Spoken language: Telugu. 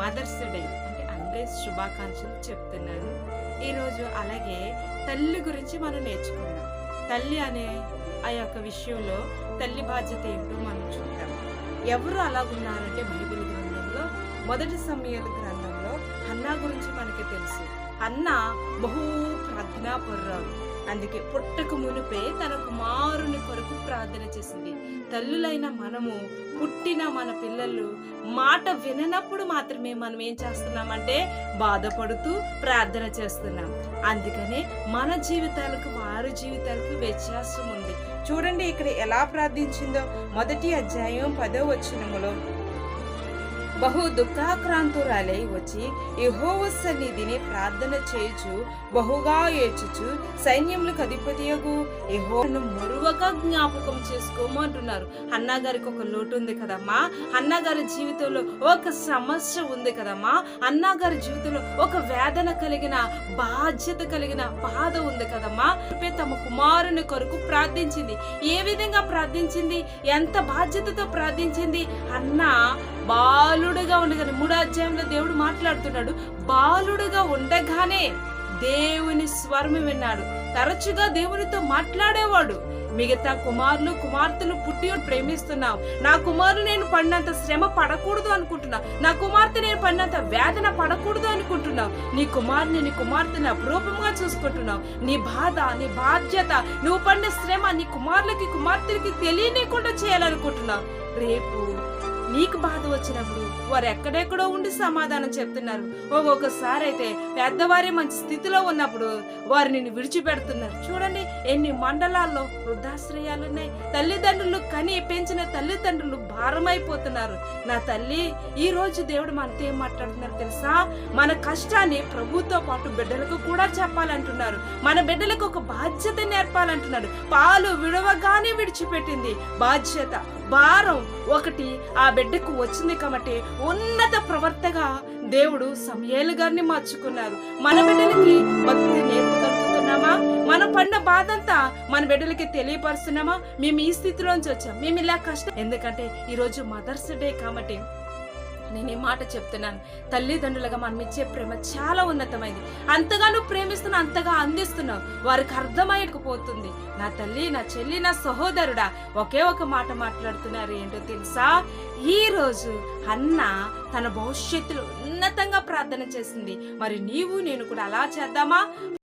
మదర్స్ డే అంటే అందరి శుభాకాంక్షలు చెప్తున్నాను ఈరోజు. అలాగే తల్లి గురించి మనం నేర్చుకుందాం. తల్లి అనే ఆ యొక్క విషయంలో తల్లి బాధ్యత ఏంటో మనం చూద్దాం. ఎవరు అలాగున్నారంటే బైబిల్ గ్రంథంలో మొదటి సమూయేలు గ్రంథంలో హన్నా గురించి మనకి తెలుసు. హన్నా బహు ప్రార్థనాపరురాలు. అందుకే పుట్టక మునిపే తన కుమారుని కొరకు ప్రార్థన చేసింది. తల్లులైన మనము పుట్టిన మన పిల్లలు మాట విననప్పుడు మాత్రమే మనం ఏం చేస్తున్నామంటే బాధపడుతూ ప్రార్థన చేస్తున్నాం. అందుకనే మన జీవితాలకు వారి జీవితాలకు వ్యత్యాసం ఉంది. చూడండి ఇక్కడ ఎలా ప్రార్థించిందో. మొదటి అధ్యాయం 10వ వచనములో బహు దుఃఖాక్రాంతురాలై వచ్చి యెహోవా సన్నిధిని ప్రార్థన చేయుచు బహుగా ఏడ్చుచు సైన్యములకు అధిపతియగు యెహోవాను మరువక జ్ఞాపకం చేసుకోమంటున్నారు. హన్నా గారికి ఒక లోటు ఉంది కదమ్మా. హన్నా గారి జీవితంలో ఒక సమస్య ఉంది కదమ్మా. హన్నా గారి జీవితంలో ఒక వేదన కలిగిన బాధ్యత కలిగిన బాధ ఉంది కదమ్మా. తమ కుమారుని కొరకు ప్రార్థించింది. ఏ విధంగా ప్రార్థించింది? ఎంత బాధ్యతతో ప్రార్థించింది? హన్నా బాలుడుగా ఉండగానే 3వ అధ్యాయంలో దేవుడు మాట్లాడుతున్నాడు. బాలుడుగా ఉండగానే దేవుని స్వరం విన్నాడు. తరచుగా దేవునితో మాట్లాడేవాడు. మిగతా కుమారులు కుమార్తెలు పుట్టి ప్రేమిస్తున్నావు. నా కుమారులు నేను పడినంత శ్రమ పడకూడదు అనుకుంటున్నావు. నా కుమార్తె నేను పడినంత వేదన పడకూడదు అనుకుంటున్నావు. నీ కుమారుని నీ కుమార్తెని అపురూపంగా చూసుకుంటున్నావు. నీ బాధ నీ బాధ్యత నువ్వు పడిన శ్రమ నీ కుమారులకి కుమార్తెలకి తెలియనికుండా చేయాలనుకుంటున్నావు. రేపు నీకు బాధ వచ్చినప్పుడు వారు ఎక్కడెక్కడో ఉండి సమాధానం చెప్తున్నారు. ఒక్కొక్కసారి అయితే పెద్దవారే మంచి స్థితిలో ఉన్నప్పుడు వారు నిన్ను విడిచిపెడుతున్నారు. చూడండి ఎన్ని మండలాల్లో వృద్ధాశ్రయాలు ఉన్నాయి. తల్లిదండ్రులు కని పెంచిన తల్లిదండ్రులు భారమైపోతున్నారు. నా తల్లి, ఈ రోజు దేవుడు మనతో ఏం మాట్లాడుతున్నారు తెలుసా? మన కష్టాన్ని ప్రభుతో పాటు బిడ్డలకు కూడా చెప్పాలంటున్నారు. మన బిడ్డలకు ఒక బాధ్యత నేర్పాలంటున్నాడు. పాలు విడవగానే విడిచిపెట్టింది. బాధ్యత భారం ఒకటి ఆ బిడ్డకు వచ్చింది కాబట్టి ఉన్నత ప్రవర్తగా దేవుడు సమూయేలు గారిని మార్చుకున్నారు. మన బిడ్డలకి భక్తి నేర్పగలుగుతున్నామా? మనం పడిన బాధంతా మన బిడ్డలకి తెలియపరుస్తున్నామా? మేము ఈ స్థితిలోంచి వచ్చాం, మేము ఇలా కష్టం. ఎందుకంటే ఈరోజు మదర్స్ డే కాబట్టి నేను ఈ మాట చెప్తున్నాను. తల్లిదండ్రులుగా మనం ఇచ్చే ప్రేమ చాలా ఉన్నతమైంది. అంతగానూ ప్రేమిస్తున్నావు, అంతగా అందిస్తున్నావు. వారికి అర్థమయ్యకపోతుంది. నా తల్లి, నా చెల్లి, నా సహోదరుడా, ఒకే ఒక మాట మాట్లాడుతున్నారు. ఏంటో తెలుసా? ఈ రోజు హన్నా తన భవిష్యత్తులో ఉన్నతంగా ప్రార్థన చేసింది. మరి నీవు నేను కూడా అలా చేద్దామా?